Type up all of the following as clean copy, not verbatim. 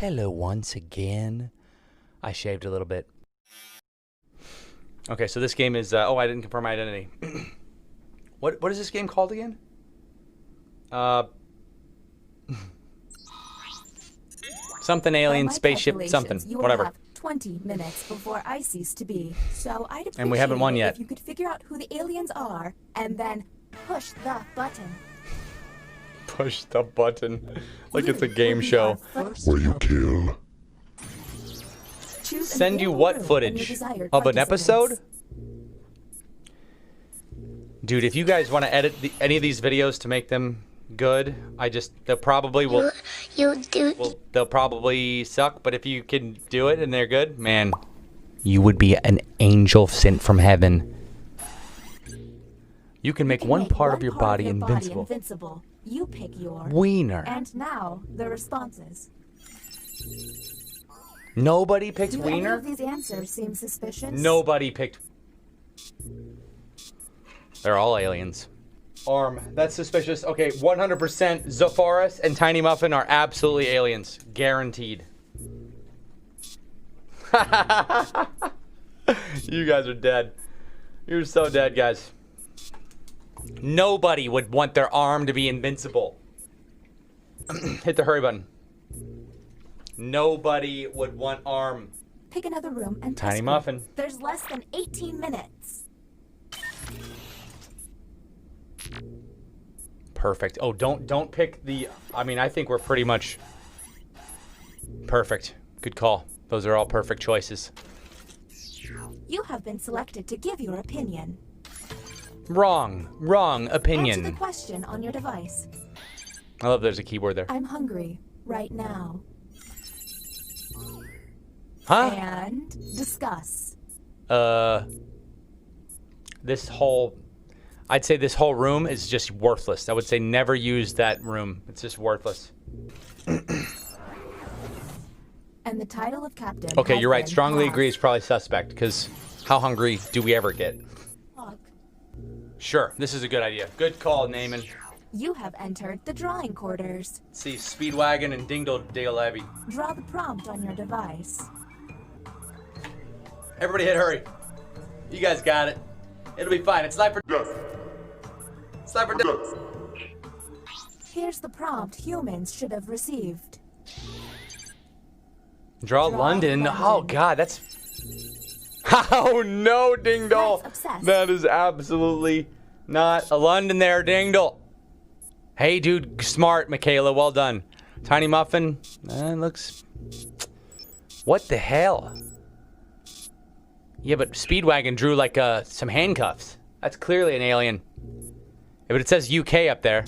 Hello once again. I shaved a little bit. Okay, so this game is... oh, I didn't confirm my identity. What is this game called again? Something alien, spaceship, something. You whatever. Have 20 minutes before I cease to be. So I'd appreciate and we haven't won yet. If you could figure out who the aliens are and then push the button. Push the button. Like it's a game show. Where you kill. Send you what footage? Of an episode? Dude, if you guys want to edit any of these videos to make them good, they'll probably they'll probably suck, but if you can do it and they're good, man, you would be an angel sent from heaven. You can make one part of your body invincible. You pick your wiener. And now the responses. Nobody picked Do wiener? any of these answers seem suspicious? Nobody picked. They're all aliens. Arm. That's suspicious. Okay, 100% Zephoris and Tiny Muffin are absolutely aliens. Guaranteed. You guys are dead. You're so dead, guys. Nobody would want their arm to be invincible. Hit the hurry button. Nobody would want arm. Pick another room and Tiny Muffin. There's less than 18 minutes. Perfect. Oh, don't pick the... I mean, I think we're pretty much... perfect. Good call. Those are all perfect choices. You have been selected to give your opinion. Wrong opinion. Answer the question on your device. I love there's a keyboard there. I'm hungry right now. Huh? And discuss. This whole... I'd say this whole room is just worthless. I would say never use that room. It's just worthless. And the title of captain. Okay, you're right. been Strongly passed. agree is probably suspect, because how hungry do we ever get? Fuck. Sure, this is a good idea. Good call, Naaman. You have entered the drawing quarters. Let's see, Speedwagon and Dingle Dale Abbey. Draw the prompt on your device. Everybody hit hurry. You guys got it. It'll be fine. It's sniper death. Sniper death. Here's the prompt humans should have received. Draw London. Oh God, that's... Oh no, Dingle. That's obsessed. That is absolutely not a London there, Dingle. Hey, dude, smart, Michaela. Well done. Tiny Muffin. Looks... What the hell? Yeah, but Speedwagon drew like some handcuffs. That's clearly an alien. Yeah, but it says UK up there.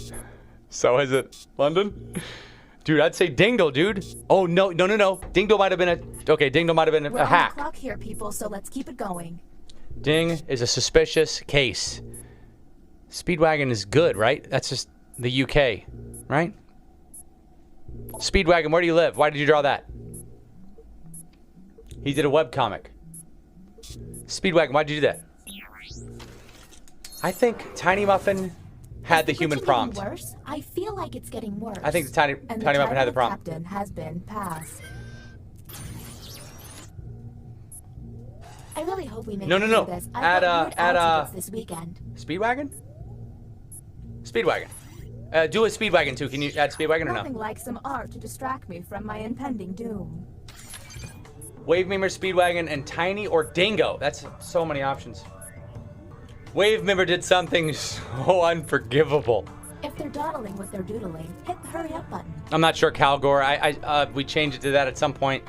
So is it London? Dude, I'd say Dingle, dude. Oh, no. Dingle might have been Dingle might have been a hack. We're on the clock here, people, so let's keep it going. Ding is a suspicious case. Speedwagon is good, right? That's just the UK, right? Speedwagon, where do you live? Why did you draw that? He did a webcomic. Speedwagon, why'd you do that? I think Tiny Muffin had the human prompt. Worse? I feel like it's getting worse. I think Tiny Muffin had the prompt. Captain has been passed. I really hope we make No. this. Add this weekend. Speedwagon? Speedwagon. Do a Speedwagon too. Can you add Speedwagon or Nothing no? like some art to distract me from my impending doom. Wave Member, Speedwagon, and Tiny or Dingo. That's so many options. Wave Member did something so unforgivable. If they're dawdling what they're doodling, hit the hurry up button. I'm not sure, Calgore. We changed it to that at some point.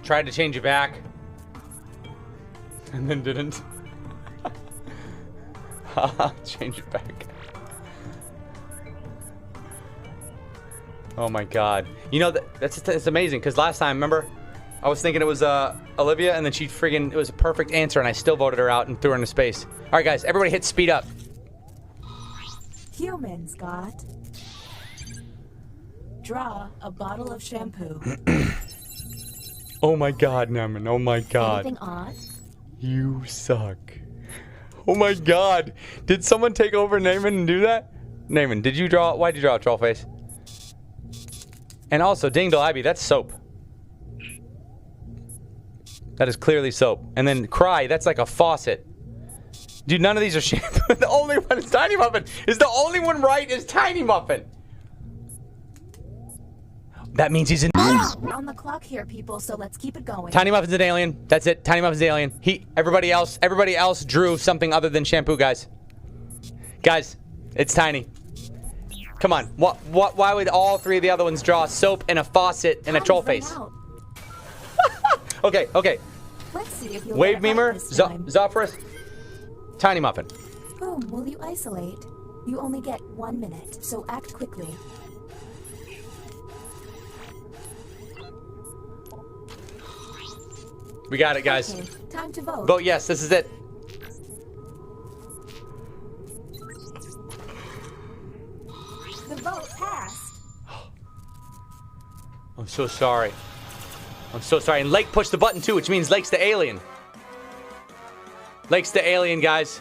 Tried to change it back. And then didn't. Change it back. Oh my God. You know, it's amazing, because last time, remember? I was thinking it was Olivia, and then it was a perfect answer, and I still voted her out and threw her into space. All right, guys, everybody hit speed up. Humans got... Draw a bottle of shampoo. Oh my God, Naaman. Oh my God. Anything odd? You suck. Oh my God. Did someone take over Naaman and do that? Naaman, did you draw? Why'd you draw a troll face? And also, Dingle Ivy, that's soap. That is clearly soap. And then Cry, that's like a faucet. Dude, none of these are shampoo. The only one is Tiny Muffin. Is the only one right is Tiny Muffin. That means he's an We're on the clock here, people, so let's keep it going. Tiny Muffin's an alien. That's it. Tiny Muffin's an alien. Everybody else drew something other than shampoo, guys. Guys, it's Tiny. Come on. Why would all three of the other ones draw soap and a faucet and a troll face? Okay. Let's see if you'll Wave get it right Memer, this time. Zophorus, Tiny Muffin. Whom will you isolate? You only get 1 minute, so act quickly. We got it, guys. Okay, time to vote. Vote yes. This is it. The vote passed. I'm so sorry. I'm so sorry. And Lake pushed the button too, which means Lake's the alien. Lake's the alien, guys.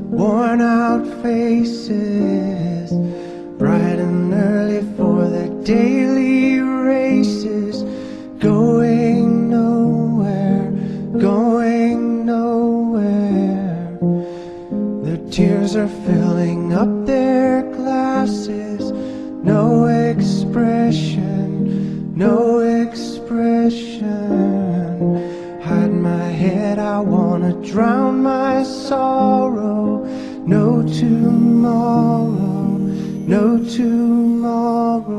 Worn out faces, bright and early for their daily races, going nowhere, going nowhere. Their tears are filling up their glasses, no expression, no expression. Hide my head, I wanna drown my sorrow. No tomorrow, no tomorrow.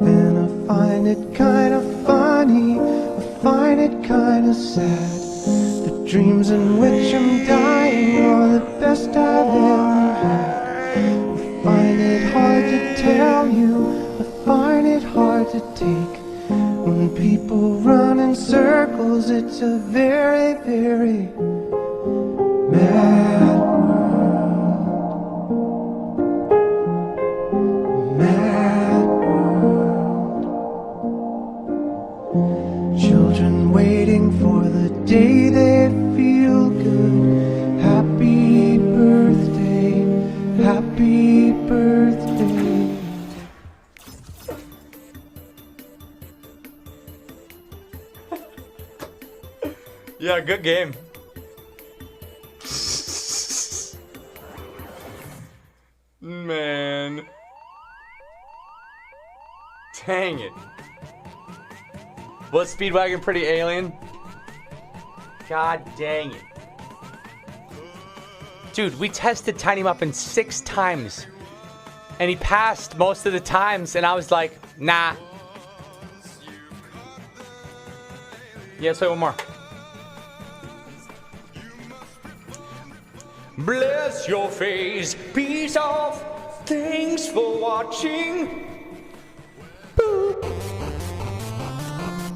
And I find it kind of funny, I find it kind of sad. The dreams in which I'm dying are the best I've ever had. I find it hard to tell you, I find it hard to take. When people run in circles, it's a very, very mad world. Mad world. Children waiting for the day they feel good. Happy birthday, happy birthday. Yeah, good game. Man. Dang it. Was Speedwagon pretty alien? God dang it. Dude, we tested Tiny Muffin 6 times. And he passed most of the times, and I was like, nah. Yeah, let's play one more. Bless your face, peace off, thanks for watching.